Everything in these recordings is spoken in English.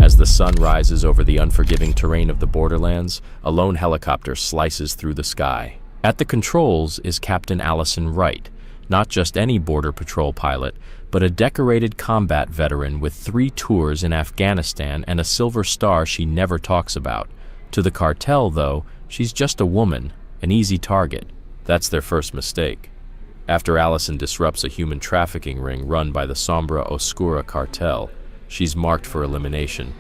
As the sun rises over the unforgiving terrain of the borderlands, a lone helicopter slices through the sky. At the controls is Captain Allison Wright, not just any Border Patrol pilot, but a decorated combat veteran with 3 tours in Afghanistan and a Silver Star she never talks about. To the cartel, though, she's just a woman, an easy target. That's their first mistake. After Allison disrupts a human trafficking ring run by the Sombra Oscura cartel, she's marked for elimination.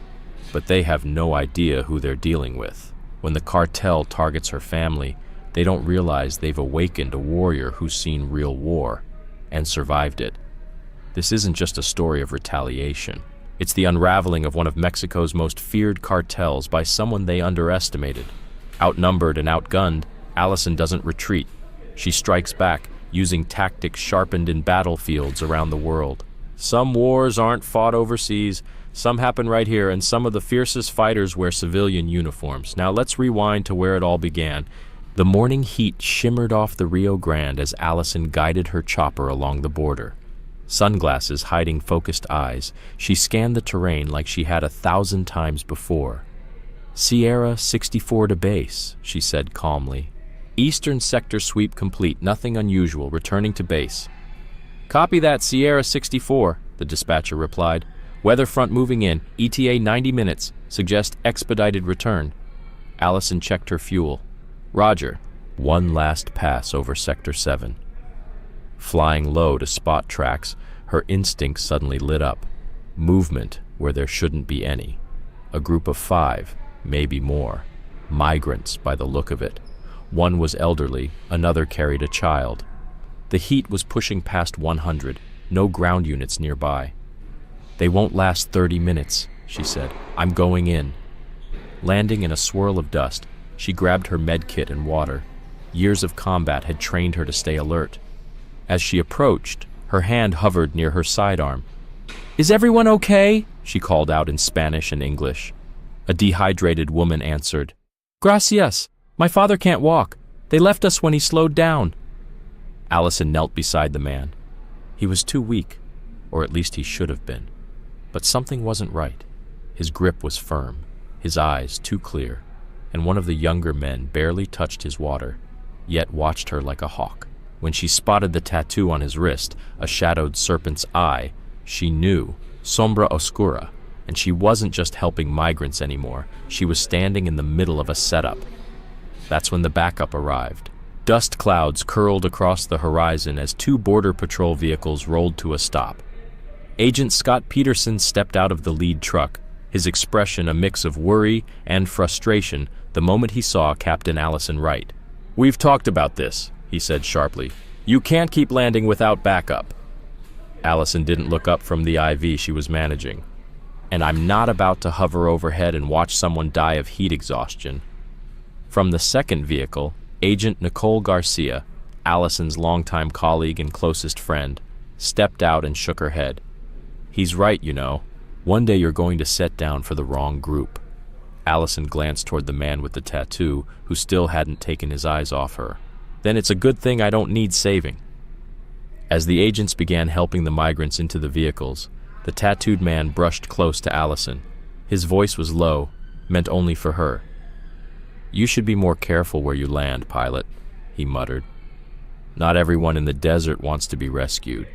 But they have no idea who they're dealing with. When the cartel targets her family, they don't realize they've awakened a warrior who's seen real war and survived it. This isn't just a story of retaliation. It's the unraveling of one of Mexico's most feared cartels by someone they underestimated. Outnumbered and outgunned, Allison doesn't retreat. She strikes back, using tactics sharpened in battlefields around the world. Some wars aren't fought overseas, some happen right here, and some of the fiercest fighters wear civilian uniforms. Now let's rewind to where it all began. The morning heat shimmered off the Rio Grande as Allison guided her chopper along the border. Sunglasses hiding focused eyes, she scanned the terrain like she had 1,000 times before. Sierra 64 to base, she said calmly. Eastern sector sweep complete, nothing unusual, returning to base. Copy that, Sierra 64, the dispatcher replied. Weather front moving in, ETA 90 minutes, suggest expedited return. Allison checked her fuel. Roger. One last pass over Sector 7. Flying low to spot tracks, her instincts suddenly lit up. Movement where there shouldn't be any. A group of 5, maybe more. Migrants by the look of it. One was elderly, another carried a child. The heat was pushing past 100, no ground units nearby. They won't last 30 minutes, she said. I'm going in. Landing in a swirl of dust, she grabbed her med kit and water. Years of combat had trained her to stay alert. As she approached, her hand hovered near her sidearm. Is everyone okay? She called out in Spanish and English. A dehydrated woman answered. Gracias. My father can't walk. They left us when he slowed down. Allison knelt beside the man. He was too weak, or at least he should have been. But something wasn't right. His grip was firm, his eyes too clear, and one of the younger men barely touched his water, yet watched her like a hawk. When she spotted the tattoo on his wrist, a shadowed serpent's eye, she knew, Sombra Oscura, and she wasn't just helping migrants anymore, she was standing in the middle of a setup. That's when the backup arrived. Dust clouds curled across the horizon as 2 Border Patrol vehicles rolled to a stop. Agent Scott Peterson stepped out of the lead truck, his expression a mix of worry and frustration the moment he saw Captain Allison Wright. We've talked about this, he said sharply. You can't keep landing without backup. Allison didn't look up from the IV she was managing. And I'm not about to hover overhead and watch someone die of heat exhaustion. From the second vehicle, Agent Nicole Garcia, Allison's longtime colleague and closest friend, stepped out and shook her head. He's right, you know. One day you're going to set down for the wrong group. Allison glanced toward the man with the tattoo, who still hadn't taken his eyes off her. Then it's a good thing I don't need saving. As the agents began helping the migrants into the vehicles, the tattooed man brushed close to Allison. His voice was low, meant only for her. You should be more careful where you land, pilot, he muttered. Not everyone in the desert wants to be rescued.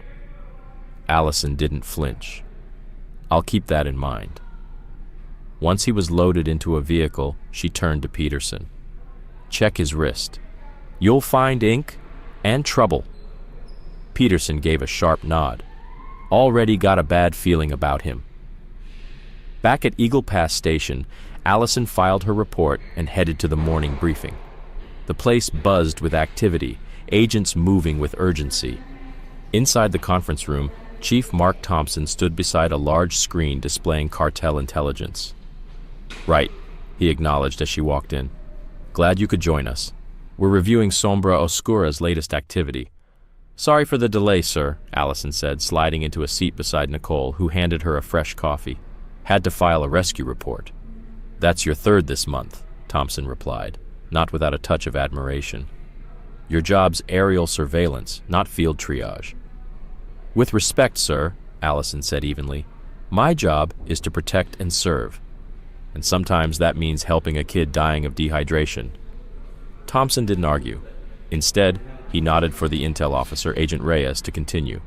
Allison didn't flinch. I'll keep that in mind. Once he was loaded into a vehicle, she turned to Peterson. Check his wrist. You'll find ink and trouble. Peterson gave a sharp nod. Already got a bad feeling about him. Back at Eagle Pass Station, Allison filed her report and headed to the morning briefing. The place buzzed with activity, agents moving with urgency. Inside the conference room, Chief Mark Thompson stood beside a large screen displaying cartel intelligence. Right, he acknowledged as she walked in. Glad you could join us. We're reviewing Sombra Oscura's latest activity. Sorry for the delay, sir, Allison said, sliding into a seat beside Nicole, who handed her a fresh coffee. Had to file a rescue report. That's your 3rd this month, Thompson replied, not without a touch of admiration. Your job's aerial surveillance, not field triage. With respect, sir, Allison said evenly, My job is to protect and serve, and sometimes that means helping a kid dying of dehydration. Thompson didn't argue. Instead, he nodded for the intel officer, Agent Reyes, to continue.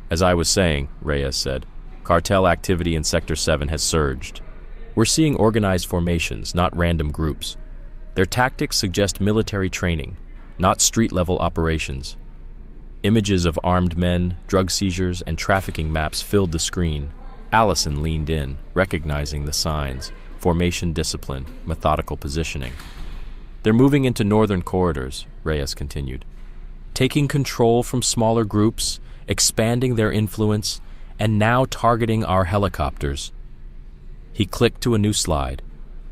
As I was saying, Reyes said, cartel activity in Sector 7 has surged. We're seeing organized formations, not random groups. Their tactics suggest military training, not street-level operations. Images of armed men, drug seizures, and trafficking maps filled the screen. Allison leaned in, recognizing the signs: formation discipline, methodical positioning. They're moving into northern corridors, Reyes continued, taking control from smaller groups, expanding their influence, and now targeting our helicopters. He clicked to a new slide.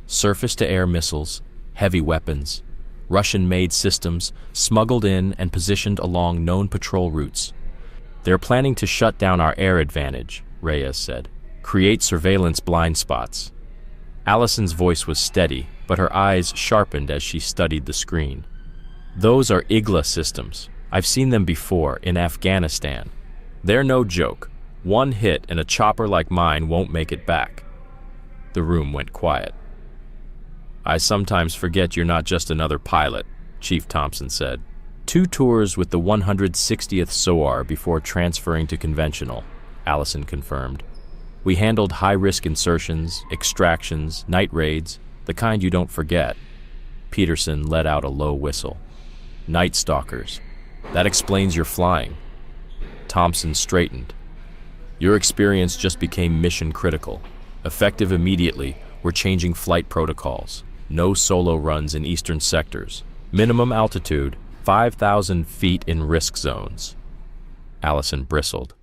Surface-to-air missiles, heavy weapons, Russian-made systems smuggled in and positioned along known patrol routes. They're planning to shut down our air advantage, Reyes said, create surveillance blind spots. Allison's voice was steady, but her eyes sharpened as she studied the screen. Those are IGLA systems. I've seen them before, in Afghanistan. They're no joke. One hit and a chopper like mine won't make it back. The room went quiet. I sometimes forget you're not just another pilot, Chief Thompson said. 2 tours with the 160th SOAR before transferring to conventional, Allison confirmed. We handled high-risk insertions, extractions, night raids, the kind you don't forget. Peterson let out a low whistle. Night Stalkers. That explains your flying. Thompson straightened. Your experience just became mission critical. Effective immediately, we're changing flight protocols. No solo runs in eastern sectors. Minimum altitude, 5,000 feet in risk zones. Allison bristled.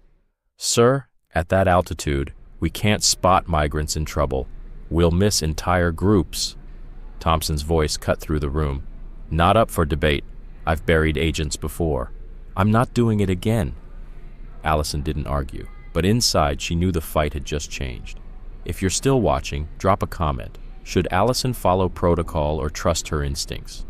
Sir, at that altitude, we can't spot migrants in trouble. We'll miss entire groups. Thompson's voice cut through the room. Not up for debate. I've buried agents before. I'm not doing it again. Allison didn't argue, but inside she knew the fight had just changed. If you're still watching, drop a comment. Should Allison follow protocol or trust her instincts?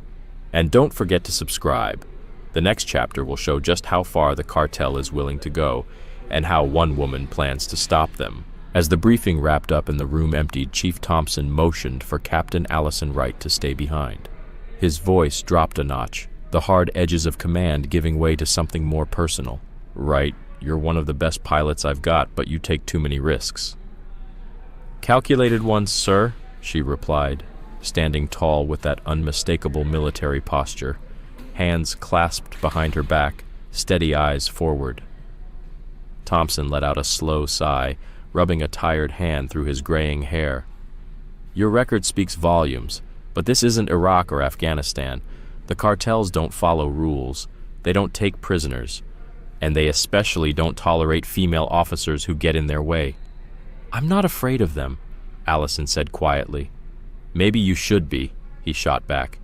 And don't forget to subscribe. The next chapter will show just how far the cartel is willing to go and how one woman plans to stop them. As the briefing wrapped up and the room emptied, Chief Thompson motioned for Captain Allison Wright to stay behind. His voice dropped a notch, the hard edges of command giving way to something more personal. Wright, you're one of the best pilots I've got, but you take too many risks. Calculated ones, sir, she replied, standing tall with that unmistakable military posture, hands clasped behind her back, steady eyes forward. Thompson let out a slow sigh, rubbing a tired hand through his graying hair. Your record speaks volumes, but this isn't Iraq or Afghanistan. The cartels don't follow rules. They don't take prisoners. And they especially don't tolerate female officers who get in their way. I'm not afraid of them, Allison said quietly. Maybe you should be, he shot back.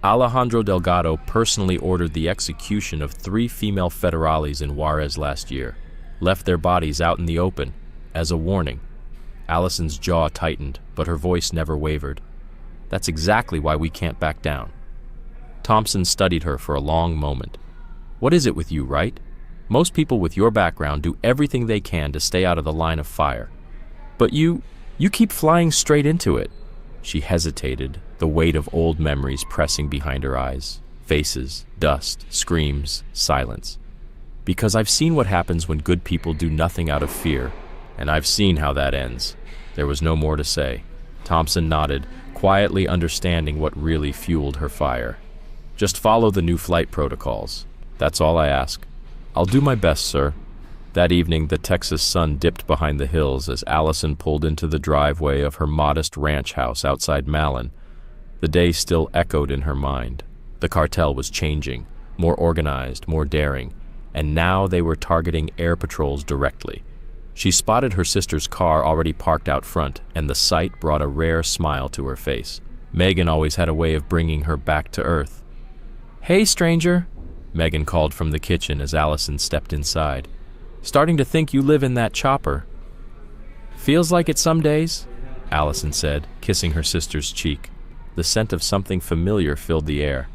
Alejandro Delgado personally ordered the execution of 3 female federales in Juarez last year, left their bodies out in the open, as a warning. Allison's jaw tightened, but her voice never wavered. That's exactly why we can't back down. Thompson studied her for a long moment. What is it with you, Wright? Most people with your background do everything they can to stay out of the line of fire. But you keep flying straight into it. She hesitated, the weight of old memories pressing behind her eyes. Faces, dust, screams, silence. Because I've seen what happens when good people do nothing out of fear, and I've seen how that ends. There was no more to say. Thompson nodded, quietly understanding what really fueled her fire. Just follow the new flight protocols. That's all I ask. I'll do my best, sir. That evening, the Texas sun dipped behind the hills as Allison pulled into the driveway of her modest ranch house outside Malin. The day still echoed in her mind. The cartel was changing, more organized, more daring, and now they were targeting air patrols directly. She spotted her sister's car already parked out front, and the sight brought a rare smile to her face. Megan always had a way of bringing her back to earth. Hey, stranger, Megan called from the kitchen as Allison stepped inside. Starting to think you live in that chopper. Feels like it some days, Allison said, kissing her sister's cheek. The scent of something familiar filled the air.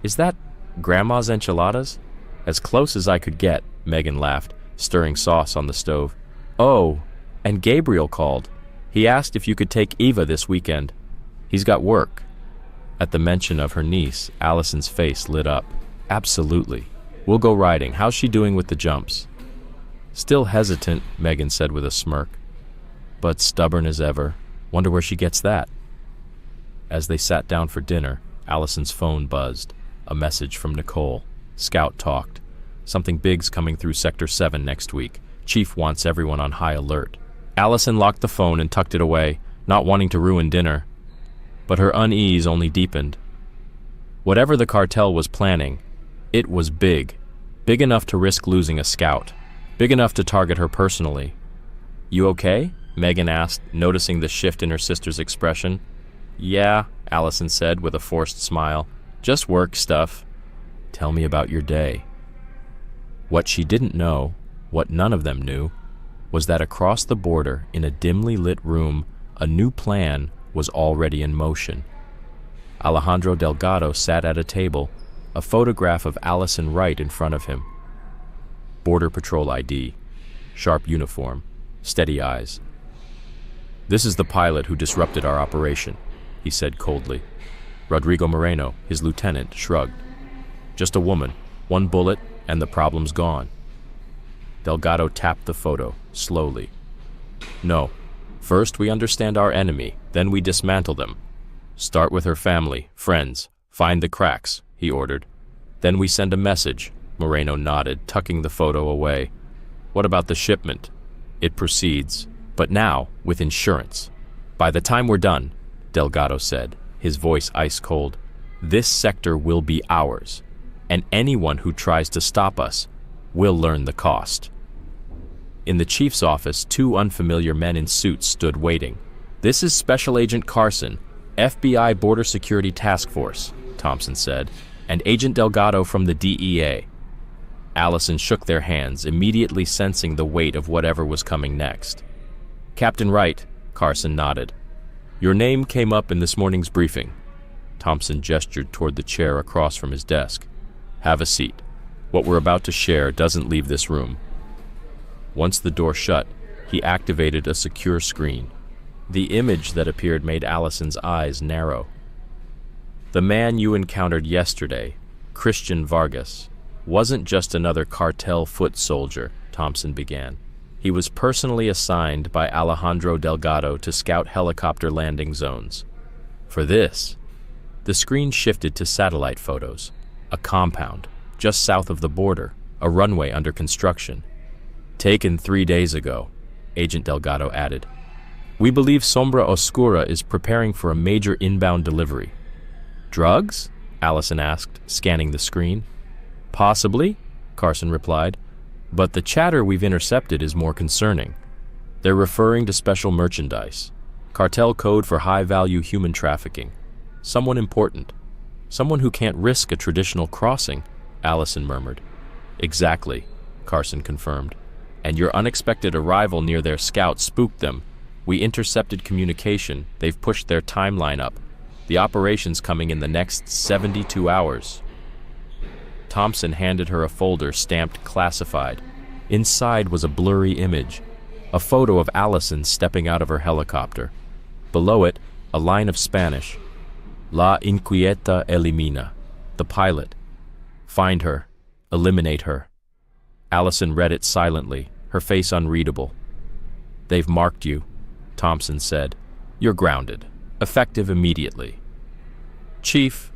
Is that Grandma's enchiladas? As close as I could get, Megan laughed, stirring sauce on the stove. Oh, And Gabriel called. He asked if you could take Eva this weekend. He's got work." At the mention of her niece, Allison's face lit up. "Absolutely. We'll go riding. How's she doing with the jumps?" "Still hesitant," Megan said with a smirk. "But stubborn as ever. Wonder where she gets that." As they sat down for dinner, Allison's phone buzzed. A message from Nicole. Scout talked. "Something big's coming through Sector 7 next week. Chief wants everyone on high alert." Allison locked the phone and tucked it away, not wanting to ruin dinner. But her unease only deepened. Whatever the cartel was planning, it was big. Big enough to risk losing a scout. Big enough to target her personally. "You okay?" Megan asked, noticing the shift in her sister's expression. "Yeah," Allison said with a forced smile. "Just work stuff." "Tell me about your day." What she didn't know, what none of them knew, was that across the border, in a dimly lit room, a new plan was already in motion. Alejandro Delgado sat at a table, a photograph of Allison Wright in front of him. Border Patrol ID, sharp uniform, steady eyes. "This is the pilot who disrupted our operation," he said coldly. Rodrigo Moreno, his lieutenant, shrugged. "Just a woman, one bullet, and the problem's gone." Delgado tapped the photo, slowly. "No. First we understand our enemy, then we dismantle them. Start with her family, friends, find the cracks," he ordered. "Then we send a message." Moreno nodded, tucking the photo away. "What about the shipment?" "It proceeds, but now with insurance. By the time we're done," Delgado said, his voice ice cold, "this sector will be ours, and anyone who tries to stop us will learn the cost." In the chief's office, two unfamiliar men in suits stood waiting. "This is Special Agent Carson, FBI Border Security Task Force," Thompson said, "and Agent Delgado from the DEA." Allison shook their hands, immediately sensing the weight of whatever was coming next. "Captain Wright," Carson nodded. "Your name came up in this morning's briefing." Thompson gestured toward the chair across from his desk. "Have a seat. What we're about to share doesn't leave this room." Once the door shut, he activated a secure screen. The image that appeared made Allison's eyes narrow. "The man you encountered yesterday, Christian Vargas, wasn't just another cartel foot soldier," Thompson began. "He was personally assigned by Alejandro Delgado to scout helicopter landing zones. For this," the screen shifted to satellite photos. "A compound, just south of the border, a runway under construction. Taken 3 days ago," Agent Delgado added. "We believe Sombra Oscura is preparing for a major inbound delivery." "Drugs?" Allison asked, scanning the screen. "Possibly," Carson replied, "but the chatter we've intercepted is more concerning. They're referring to special merchandise, cartel code for high-value human trafficking. Someone important. Someone who can't risk a traditional crossing," Allison murmured. "Exactly," Carson confirmed. "And your unexpected arrival near their scout spooked them. We intercepted communication. They've pushed their timeline up. The operation's coming in the next 72 hours. Thompson handed her a folder stamped classified. Inside was a blurry image, a photo of Allison stepping out of her helicopter. Below it, a line of Spanish. "La inquieta elimina," the pilot. "Find her. Eliminate her." Allison read it silently, her face unreadable. "They've marked you," Thompson said. "You're grounded. Effective immediately." "Chief,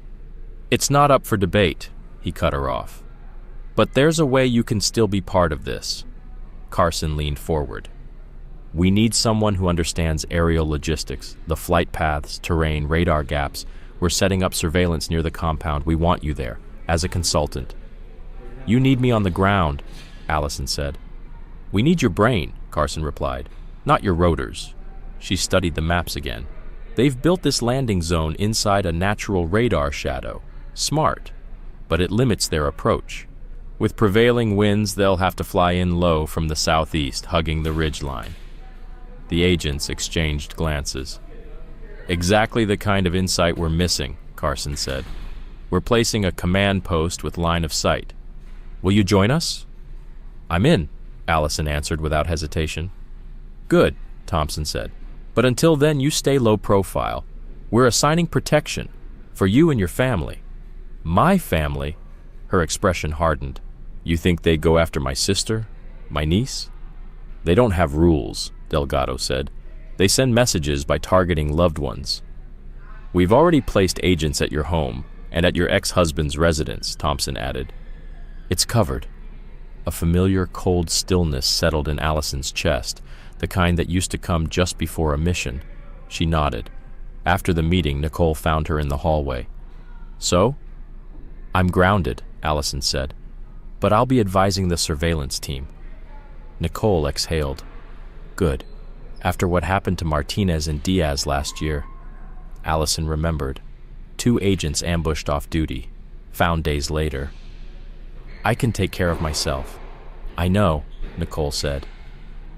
it's not up for debate," he cut her off. "But there's a way you can still be part of this." Carson leaned forward. "We need someone who understands aerial logistics, the flight paths, terrain, radar gaps. We're setting up surveillance near the compound. We want you there, as a consultant." "You need me on the ground," Allison said. "We need your brain," Carson replied, "not your rotors." She studied the maps again. "They've built this landing zone inside a natural radar shadow. Smart, but it limits their approach. With prevailing winds, they'll have to fly in low from the southeast, hugging the ridgeline." The agents exchanged glances. "Exactly the kind of insight we're missing," Carson said. "We're placing a command post with line of sight. Will you join us?" "I'm in," Allison answered without hesitation. Good, Thompson said. But until then, you stay low profile. We're assigning protection for you and your family. My family? Her expression hardened. You think they'd go after my sister? My niece? They don't have rules, Delgado said. They send messages by targeting loved ones. We've already placed agents at your home and at your ex-husband's residence, Thompson added. It's covered. A familiar cold stillness settled in Allison's chest, the kind that used to come just before a mission. She nodded. After the meeting, Nicole found her in the hallway. So? I'm grounded, Allison said, but I'll be advising the surveillance team. Nicole exhaled. Good. After what happened to Martinez and Diaz last year. Allison remembered. 2 agents ambushed off duty, found days later. I can take care of myself. I know, Nicole said.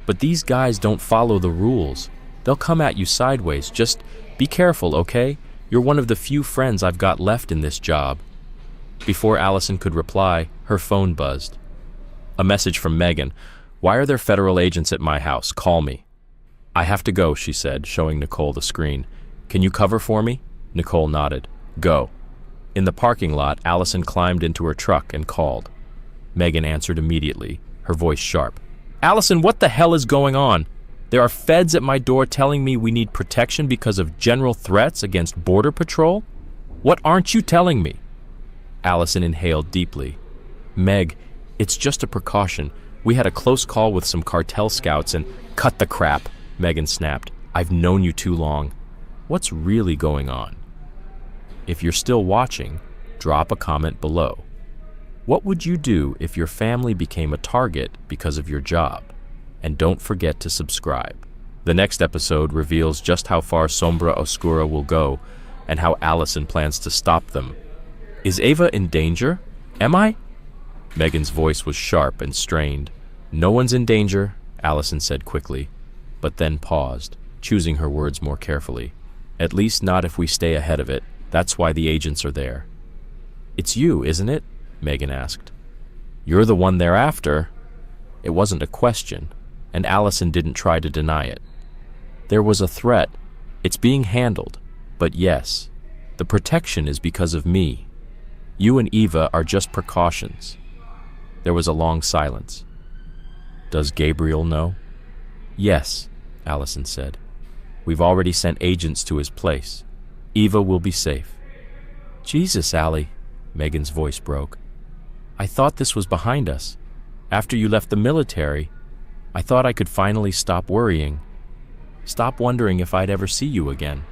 But these guys don't follow the rules. They'll come at you sideways. Just be careful, okay? You're one of the few friends I've got left in this job. Before Allison could reply, her phone buzzed. A message from Megan. Why are there federal agents at my house? Call me. I have to go, she said, showing Nicole the screen. Can you cover for me? Nicole nodded. Go. In the parking lot, Allison climbed into her truck and called. Megan answered immediately, her voice sharp. Allison, what the hell is going on? There are feds at my door telling me we need protection because of general threats against Border Patrol? What aren't you telling me? Allison inhaled deeply. Meg, it's just a precaution. We had a close call with some cartel scouts and— Cut the crap, Megan snapped. I've known you too long. What's really going on? If you're still watching, drop a comment below. What would you do if your family became a target because of your job? And don't forget to subscribe. The next episode reveals just how far Sombra Oscura will go and how Allison plans to stop them. Is Ava in danger? Am I? Megan's voice was sharp and strained. No one's in danger, Allison said quickly, but then paused, choosing her words more carefully. At least not if we stay ahead of it. That's why the agents are there. It's you, isn't it? Megan asked. You're the one they're after. It wasn't a question, and Allison didn't try to deny it. There was a threat. It's being handled. But yes, the protection is because of me. You and Eva are just precautions. There was a long silence. Does Gabriel know? Yes, Allison said. We've already sent agents to his place. Eva will be safe. Jesus, Allie, Megan's voice broke. I thought this was behind us. After you left the military, I thought I could finally stop worrying. Stop wondering if I'd ever see you again.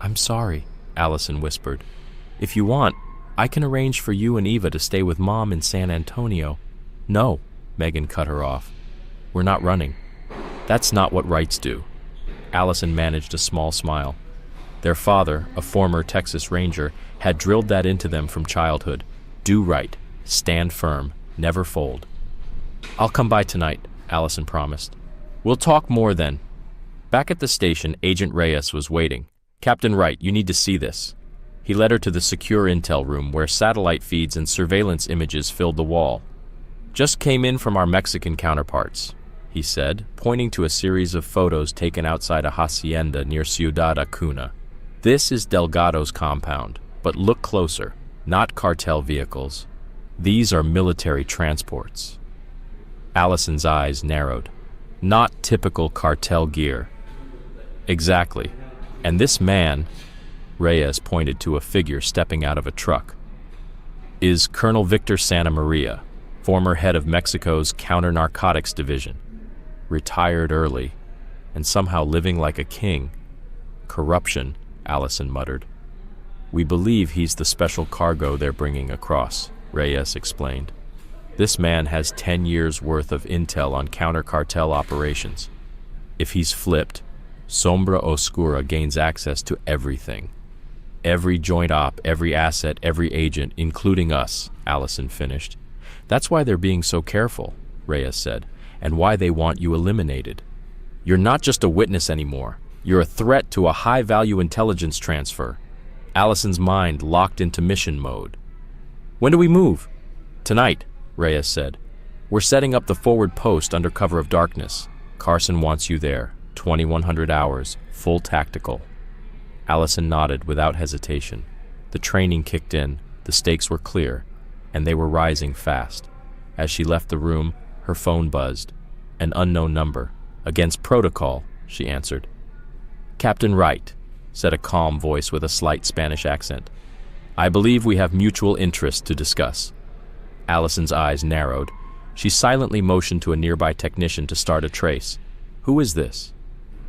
I'm sorry, Allison whispered. If you want, I can arrange for you and Eva to stay with Mom in San Antonio. No, Megan cut her off. We're not running. That's not what rights do. Allison managed a small smile. Their father, a former Texas Ranger, had drilled that into them from childhood. Do right. Stand firm. Never fold. I'll come by tonight, Allison promised. We'll talk more then. Back at the station, Agent Reyes was waiting. Captain Wright, you need to see this. He led her to the secure intel room where satellite feeds and surveillance images filled the wall. Just came in from our Mexican counterparts, he said, pointing to a series of photos taken outside a hacienda near Ciudad Acuna. This is Delgado's compound, but look closer. Not cartel vehicles. These are military transports. Allison's eyes narrowed. Not typical cartel gear. Exactly. And this man, Reyes pointed to a figure stepping out of a truck, is Colonel Victor Santa Maria, former head of Mexico's counter-narcotics division. Retired early, and somehow living like a king. Corruption, Allison muttered. We believe he's the special cargo they're bringing across, Reyes explained. This man has 10 years' worth of intel on counter-cartel operations. If he's flipped, Sombra Oscura gains access to everything. Every joint op, every asset, every agent, including us, Allison finished. That's why they're being so careful, Reyes said, and why they want you eliminated. You're not just a witness anymore. You're a threat to a high-value intelligence transfer. Allison's mind locked into mission mode. When do we move? Tonight, Reyes said. We're setting up the forward post under cover of darkness. Carson wants you there, 2100 hours, full tactical. Allison nodded without hesitation. The training kicked in, the stakes were clear, and they were rising fast. As she left the room, her phone buzzed. An unknown number. Against protocol, she answered. Captain Wright, said a calm voice with a slight Spanish accent. I believe we have mutual interest to discuss. Allison's eyes narrowed. She silently motioned to a nearby technician to start a trace. Who is this?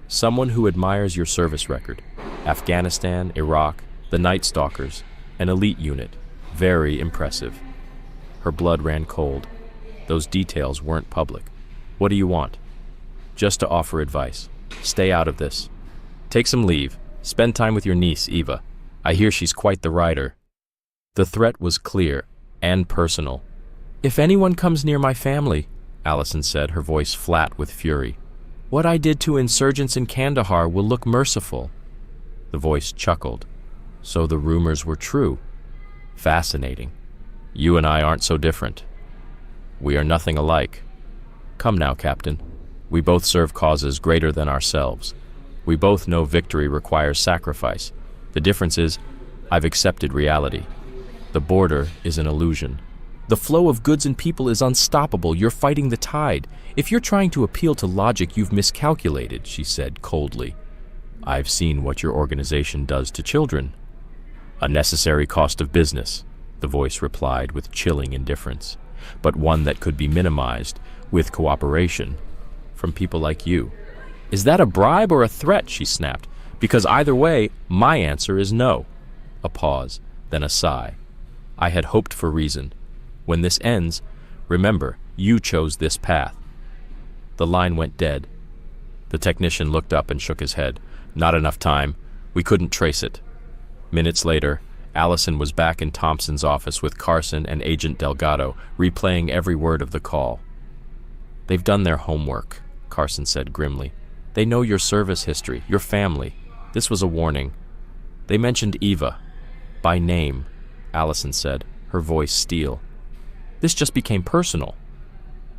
Someone who admires your service record. Afghanistan, Iraq, the Night Stalkers, an elite unit. Very impressive. Her blood ran cold. Those details weren't public. What do you want? Just to offer advice. Stay out of this. Take some leave. Spend time with your niece, Eva. I hear she's quite the rider. The threat was clear and personal. If anyone comes near my family, Allison said, her voice flat with fury, what I did to insurgents in Kandahar will look merciful. The voice chuckled. So the rumors were true. Fascinating. You and I aren't so different. We are nothing alike. Come now, Captain. We both serve causes greater than ourselves. We both know victory requires sacrifice. The difference is, I've accepted reality. The border is an illusion. The flow of goods and people is unstoppable. You're fighting the tide. If you're trying to appeal to logic, you've miscalculated, she said coldly. I've seen what your organization does to children. A necessary cost of business, the voice replied with chilling indifference, but one that could be minimized with cooperation from people like you. Is that a bribe or a threat? She snapped. Because either way, my answer is no. A pause, then a sigh. I had hoped for reason. When this ends, remember, you chose this path. The line went dead. The technician looked up and shook his head. Not enough time. We couldn't trace it. Minutes later, Allison was back in Thompson's office with Carson and Agent Delgado, replaying every word of the call. They've done their homework, Carson said grimly. They know your service history, your family. This was a warning. They mentioned Eva. By name, Allison said, her voice steel. This just became personal.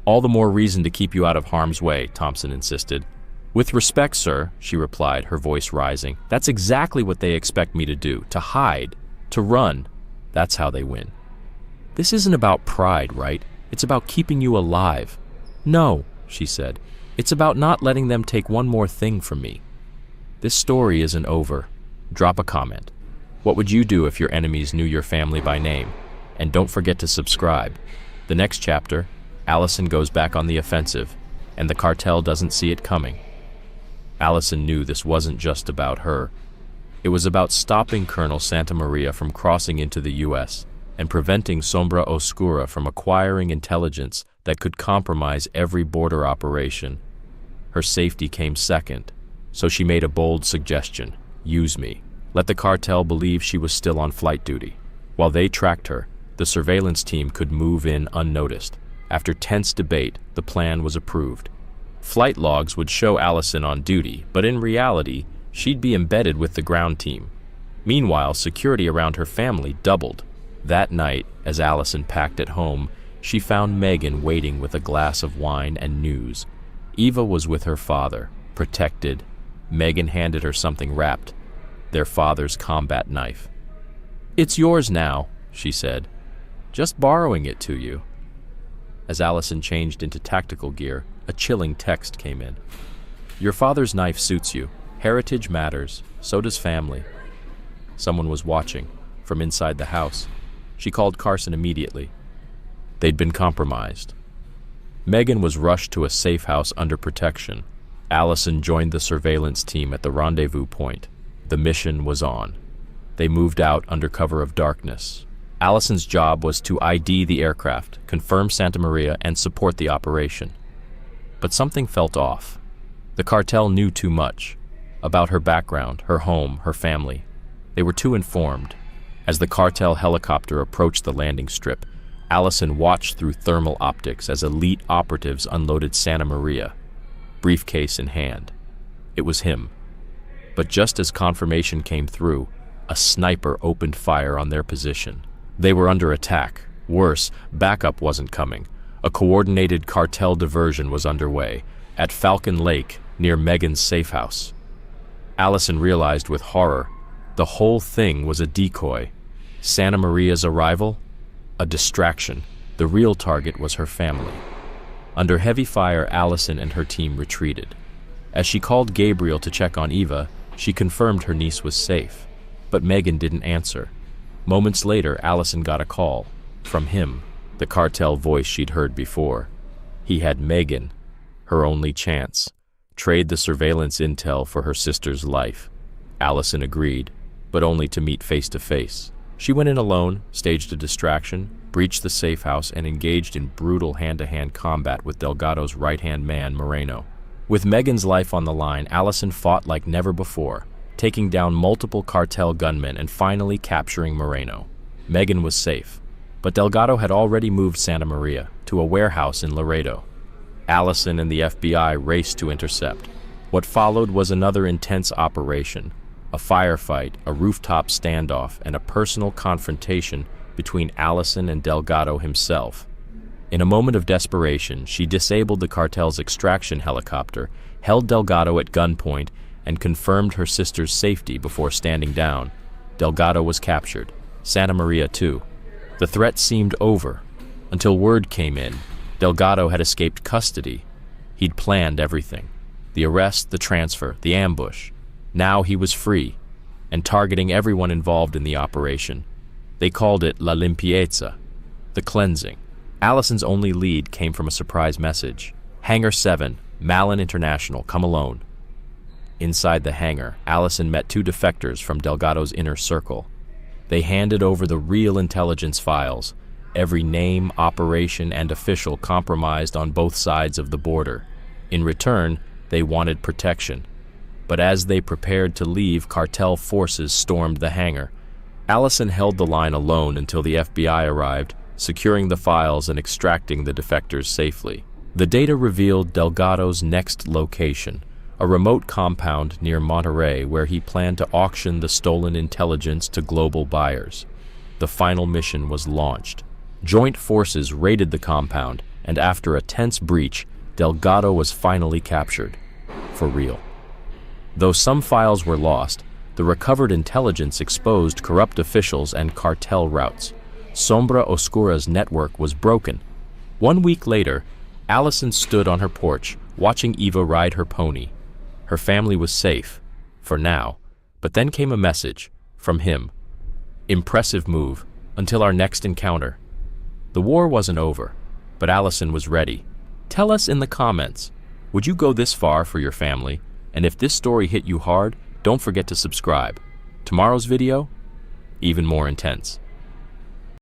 All the more reason to keep you out of harm's way, Thompson insisted. With respect, sir, she replied, her voice rising. That's exactly what they expect me to do, to hide, to run. That's how they win. This isn't about pride, right? It's about keeping you alive. No, she said. It's about not letting them take one more thing from me. This story isn't over. Drop a comment. What would you do if your enemies knew your family by name? And don't forget to subscribe. The next chapter, Allison goes back on the offensive, and the cartel doesn't see it coming. Allison knew this wasn't just about her. It was about stopping Colonel Santamaria from crossing into the U.S. and preventing Sombra Oscura from acquiring intelligence that could compromise every border operation. Her safety came second, so she made a bold suggestion. Use me. Let the cartel believe she was still on flight duty. While they tracked her, the surveillance team could move in unnoticed. After tense debate, the plan was approved. Flight logs would show Allison on duty, but in reality, she'd be embedded with the ground team. Meanwhile, security around her family doubled. That night, as Allison packed at home, she found Megan waiting with a glass of wine and news. Eva was with her father, protected. Megan handed her something wrapped, their father's combat knife. It's yours now, she said. Just borrowing it to you. As Allison changed into tactical gear, a chilling text came in. Your father's knife suits you. Heritage matters. So does family. Someone was watching, from inside the house. She called Carson immediately. They'd been compromised. Megan was rushed to a safe house under protection. Allison joined the surveillance team at the rendezvous point. The mission was on. They moved out under cover of darkness. Allison's job was to ID the aircraft, confirm Santamaria, and support the operation. But something felt off. The cartel knew too much about her background, her home, her family. They were too informed. As the cartel helicopter approached the landing strip, Allison watched through thermal optics as elite operatives unloaded Santamaria, briefcase in hand. It was him. But just as confirmation came through, a sniper opened fire on their position. They were under attack. Worse, backup wasn't coming. A coordinated cartel diversion was underway. at Falcon Lake near Megan's safe house. Allison realized with horror the whole thing was a decoy. Santa Maria's arrival? A distraction. The real target was her family. Under heavy fire, Allison and her team retreated. As she called Gabriel to check on Eva, she confirmed her niece was safe. But Megan didn't answer. Moments later, Allison got a call. From him, the cartel voice she'd heard before. He had Megan, her only chance. Trade the surveillance intel for her sister's life. Allison agreed, but only to meet face to face. She went in alone, staged a distraction, breached the safe house, and engaged in brutal hand-to-hand combat with Delgado's right-hand man, Moreno. With Megan's life on the line, Allison fought like never before, taking down multiple cartel gunmen and finally capturing Moreno. Megan was safe, but Delgado had already moved Santa Maria to a warehouse in Laredo. Allison and the FBI raced to intercept. What followed was another intense operation, a firefight, a rooftop standoff, and a personal confrontation between Allison and Delgado himself. In a moment of desperation, she disabled the cartel's extraction helicopter, held Delgado at gunpoint, and confirmed her sister's safety before standing down. Delgado was captured. Santa Maria, too. The threat seemed over, until word came in. Delgado had escaped custody. He'd planned everything. The arrest, the transfer, the ambush. Now he was free, and targeting everyone involved in the operation. They called it La Limpieza, the cleansing. Allison's only lead came from a surprise message. Hangar 7, Malin International, come alone. Inside the hangar, Allison met two defectors from Delgado's inner circle. They handed over the real intelligence files, every name, operation, and official compromised on both sides of the border. In return, they wanted protection. But as they prepared to leave, cartel forces stormed the hangar. Allison held the line alone until the FBI arrived, securing the files and extracting the defectors safely. The data revealed Delgado's next location, a remote compound near Monterrey where he planned to auction the stolen intelligence to global buyers. The final mission was launched. Joint forces raided the compound, and after a tense breach, Delgado was finally captured. For real. Though some files were lost, the recovered intelligence exposed corrupt officials and cartel routes. Sombra Oscura's network was broken. 1 week later, Allison stood on her porch, watching Eva ride her pony. Her family was safe, for now, but then came a message from him. Impressive move, until our next encounter. The war wasn't over, but Allison was ready. Tell us in the comments, would you go this far for your family? And if this story hit you hard, don't forget to subscribe. Tomorrow's video, even more intense.